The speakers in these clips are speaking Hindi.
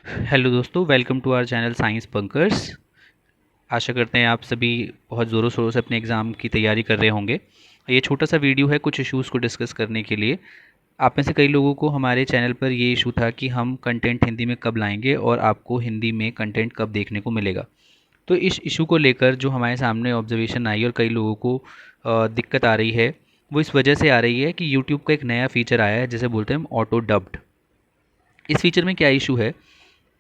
हेलो दोस्तों, welcome to our channel science bunkers. आशा करते हैं आप सभी बहुत ज़ोरों शोरों से अपने एग्ज़ाम की तैयारी कर रहे होंगे। ये छोटा सा वीडियो है कुछ इश्यूज़ को डिस्कस करने के लिए। आप में से कई लोगों को हमारे चैनल पर ये इशू था कि हम कंटेंट हिंदी में कब लाएंगे और आपको हिंदी में कंटेंट कब देखने को मिलेगा। तो इस इशू को लेकर जो हमारे सामने ऑब्जर्वेशन आई और कई लोगों को दिक्कत आ रही है, वो इस वजह से आ रही है कि यूट्यूब का एक नया फ़ीचर आया है जिसे बोलते हैं हम ऑटो डब्ड। इस फीचर में क्या इशू है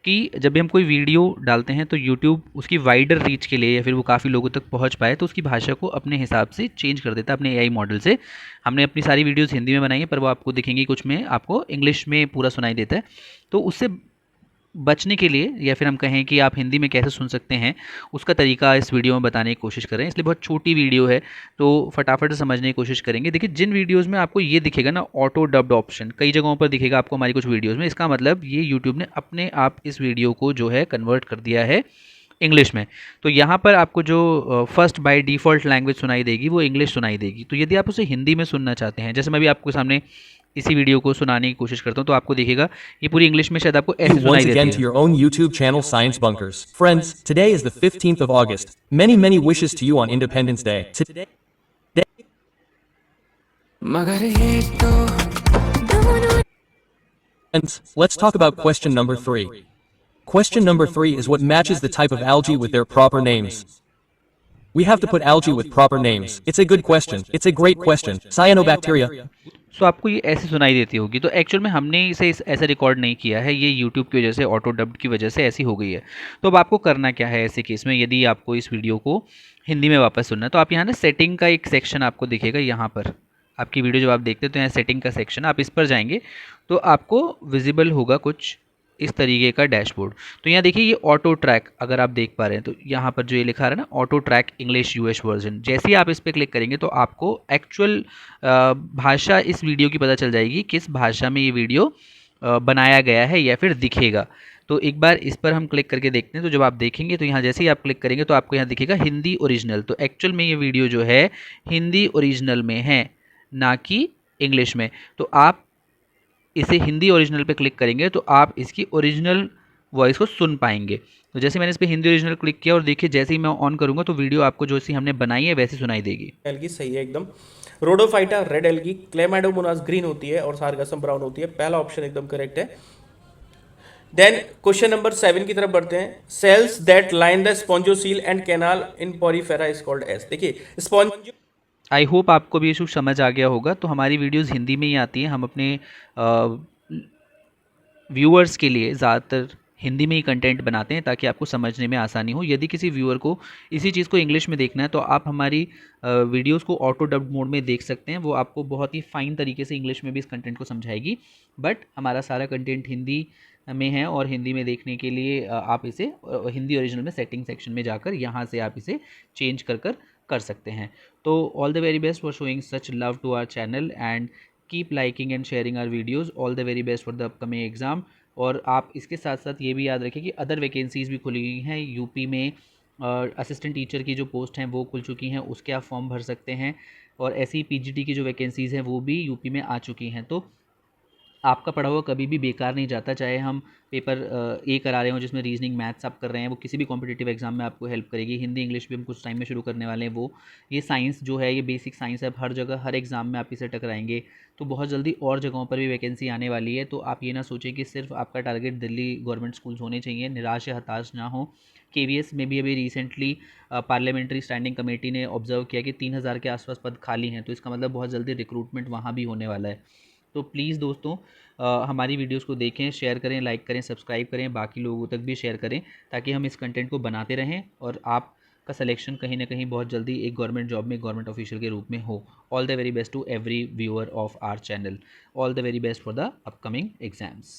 कि जब भी हम कोई वीडियो डालते हैं तो यूट्यूब उसकी वाइडर रीच के लिए या फिर वो काफ़ी लोगों तक पहुंच पाए तो उसकी भाषा को अपने हिसाब से चेंज कर देता है अपने एआई मॉडल से। हमने अपनी सारी वीडियोस हिंदी में बनाई है पर वो आपको दिखेंगी कुछ में आपको इंग्लिश में पूरा सुनाई देता है। तो उससे बचने के लिए या फिर हम कहें कि आप हिंदी में कैसे सुन सकते हैं, उसका तरीका इस वीडियो में बताने की कोशिश करें। इसलिए बहुत छोटी वीडियो है तो फटाफट से समझने की कोशिश करेंगे। देखिए, जिन वीडियोस में आपको ये दिखेगा ना ऑटो डब्ड ऑप्शन, कई जगहों पर दिखेगा आपको हमारी कुछ वीडियोस में, इसका मतलब ये यूट्यूब ने अपने आप इस वीडियो को जो है कन्वर्ट कर दिया है इंग्लिश में। तो यहाँ पर आपको जो फर्स्ट बाय डिफ़ॉल्ट लैंग्वेज सुनाई देगी वो इंग्लिश सुनाई देगी। तो यदि आप उसे हिंदी में सुनना चाहते हैं, जैसे मैं भी आपके सामने इसी वीडियो को सुनाने की कोशिश करता हूँ, तो आपको दिखेगा ये पूरी इंग्लिश में शायद आपको You ऐसे सुनाई once देती again to है। your own YouTube channel Science Bunkers. Friends, today is the 15th of August. Many wishes to you on Independence Day. Today, मगर ये तो friends, let's talk about question number 3. Question number 3 is what matches the type of algae with their proper names. We have to put algae with proper names. It's a good question. It's a great question. Cyanobacteria. सो आपको ये ऐसे सुनाई देती होगी, तो एक्चुअल में हमने इसे ऐसे रिकॉर्ड नहीं किया है, ये यूट्यूब की वजह से ऑटो डब्ड की वजह से ऐसी हो गई है। तो अब आपको करना क्या है ऐसे केस में, यदि आपको इस वीडियो को हिंदी में वापस सुनना है तो आप यहाँ ना सेटिंग का एक सेक्शन आपको दिखेगा। यहाँ पर आपकी वीडियो जब आप देखते हैं तो यहाँ सेटिंग का सेक्शन, आप इस पर जाएंगे तो आपको विजिबल होगा कुछ इस तरीके का डैशबोर्ड। तो यहाँ देखिए ये ऑटो ट्रैक, अगर आप देख पा रहे हैं तो यहाँ पर जो ये लिखा रहा है ना auto track English US version, जैसे ही आप इस पर क्लिक करेंगे तो आपको एक्चुअल भाषा इस वीडियो की पता चल जाएगी, किस भाषा में ये वीडियो बनाया गया है या फिर दिखेगा। तो एक बार इस पर हम क्लिक करके देखते हैं। तो जब आप देखेंगे तो यहाँ जैसे ही आप क्लिक करेंगे तो आपको यहाँ दिखेगा हिंदी ओरिजिनल। तो एक्चुअल में ये वीडियो जो है हिंदी ओरिजिनल में है, ना कि इंग्लिश में। तो आप इसे हिंदी ओरिजिनल पे क्लिक करेंगे तो आप इसकी ओरिजिनल वॉइस को सुन पाएंगे। तो जैसे मैंने इस पर हिंदी ओरिजिनल क्लिक किया और देखिए जैसे ही मैं ऑन करूंगा तो वीडियो आपको जो सी हमने बनाई है वैसे सुनाई देगी। एल्गी सही है एकदम। रोडोफाइटा रेड एल्गी, क्लेमाडोमोनास ग्रीन होती है और सारगासम ब्राउन होती है। पहला ऑप्शन एकदम करेक्ट है। देन क्वेश्चन नंबर 7 की तरफ बढ़ते हैं। Cells that line the spongocoel and canal in Porifera is called as. देखिए स्पॉन्ज आई होप आपको भी इशू समझ आ गया होगा। तो हमारी वीडियोस हिंदी में ही आती हैं, हम अपने व्यूअर्स के लिए ज़्यादातर हिंदी में ही कंटेंट बनाते हैं ताकि आपको समझने में आसानी हो। यदि किसी व्यूअर को इसी चीज़ को इंग्लिश में देखना है तो आप हमारी वीडियोस को ऑटो डब्ड मोड में देख सकते हैं, वो आपको बहुत ही फ़ाइन तरीके से इंग्लिश में भी इस कंटेंट को समझाएगी। बट हमारा सारा कंटेंट हिंदी में है और हिंदी में देखने के लिए आप इसे हिंदी ओरिजिनल में सेटिंग सेक्शन में जाकर यहाँ से आप इसे चेंज कर सकते हैं। तो all the very best for showing such love to our channel and keep liking and sharing our videos. All the very best for the upcoming exam. और आप इसके साथ साथ ये भी याद रखें कि अदर वैकेंसीज़ भी खुली हुई हैं यूपी में। असिस्टेंट टीचर की जो पोस्ट हैं वो खुल चुकी हैं, उसके आप फॉर्म भर सकते हैं। और ऐसी पीजीटी की जो वैकेंसीज़ हैं वो भी यूपी में आ चुकी हैं। तो आपका पढ़ा हुआ कभी भी बेकार नहीं जाता, चाहे हम पेपर ए करा रहे हों जिसमें रीजनिंग मैथ्स आप कर रहे हैं, वो किसी भी कॉम्पिटिटिव एग्जाम में आपको हेल्प करेगी। हिंदी इंग्लिश भी हम कुछ टाइम में शुरू करने वाले हैं। वो ये साइंस जो है, ये बेसिक साइंस है, हर जगह हर एग्ज़ाम में आप इसे टकराएंगे। तो बहुत जल्दी और जगहों पर भी वैकेंसी आने वाली है। तो आप ये ना सोचें कि सिर्फ आपका टारगेट दिल्ली गवर्नमेंट स्कूल्स होने चाहिए, निराश या हताश ना हो। केवीएस में भी अभी रिसेंटली पार्लियामेंट्री स्टैंडिंग कमेटी ने ऑब्जर्व किया कि 3000 के आसपास पद खाली हैं। तो इसका मतलब बहुत जल्दी रिक्रूटमेंट वहाँ भी होने वाला है। तो प्लीज़ दोस्तों हमारी वीडियोस को देखें, शेयर करें, लाइक करें, सब्सक्राइब करें, बाकी लोगों तक भी शेयर करें ताकि हम इस कंटेंट को बनाते रहें और आपका सिलेक्शन कहीं ना कहीं बहुत जल्दी एक गवर्नमेंट जॉब में गवर्नमेंट ऑफिशियल के रूप में हो। All the very best to every viewer of our channel. All the very best for the upcoming exams.